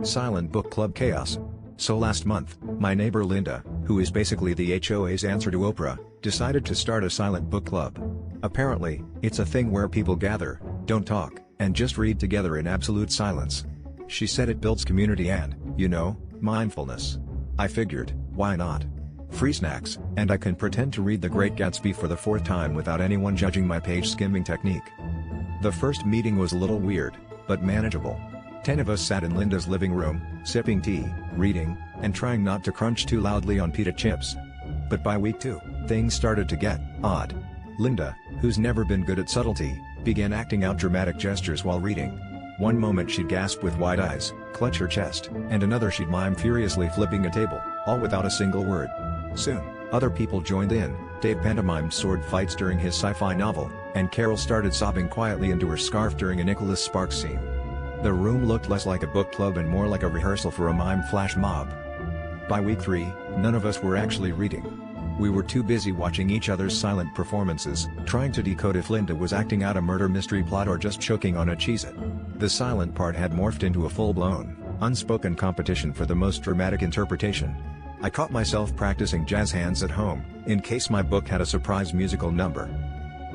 Silent Book Club Chaos. So last month, my neighbor Linda, who is basically the HOA's answer to Oprah, decided to start a silent book club. Apparently, it's a thing where people gather, don't talk, and just read together in absolute silence. She said it builds community and, mindfulness. I figured, why not? Free snacks, and I can pretend to read The Great Gatsby for the fourth time without anyone judging my page skimming technique. The first meeting was a little weird, but manageable. 10 of us sat in Linda's living room, sipping tea, reading, and trying not to crunch too loudly on pita chips. But by week 2, things started to get odd. Linda, who's never been good at subtlety, began acting out dramatic gestures while reading. One moment she'd gasp with wide eyes, clutch her chest, and another she'd mime furiously flipping a table, all without a single word. Soon, other people joined in. Dave pantomimed sword fights during his sci-fi novel, and Carol started sobbing quietly into her scarf during a Nicholas Sparks scene. The room looked less like a book club and more like a rehearsal for a mime flash mob. By week 3, none of us were actually reading. We were too busy watching each other's silent performances, trying to decode if Linda was acting out a murder mystery plot or just choking on a Cheez-It. The silent part had morphed into a full-blown, unspoken competition for the most dramatic interpretation. I caught myself practicing jazz hands at home, in case my book had a surprise musical number.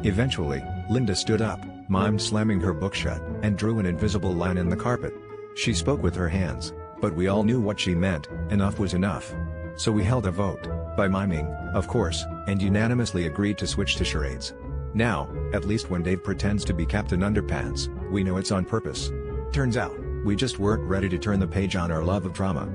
Eventually, Linda stood up, mimed slamming her book shut, and drew an invisible line in the carpet. She spoke with her hands, but we all knew what she meant. Enough was enough. So we held a vote, by miming, of course, and unanimously agreed to switch to charades. Now, at least when Dave pretends to be Captain Underpants, we know it's on purpose. Turns out, we just weren't ready to turn the page on our love of drama.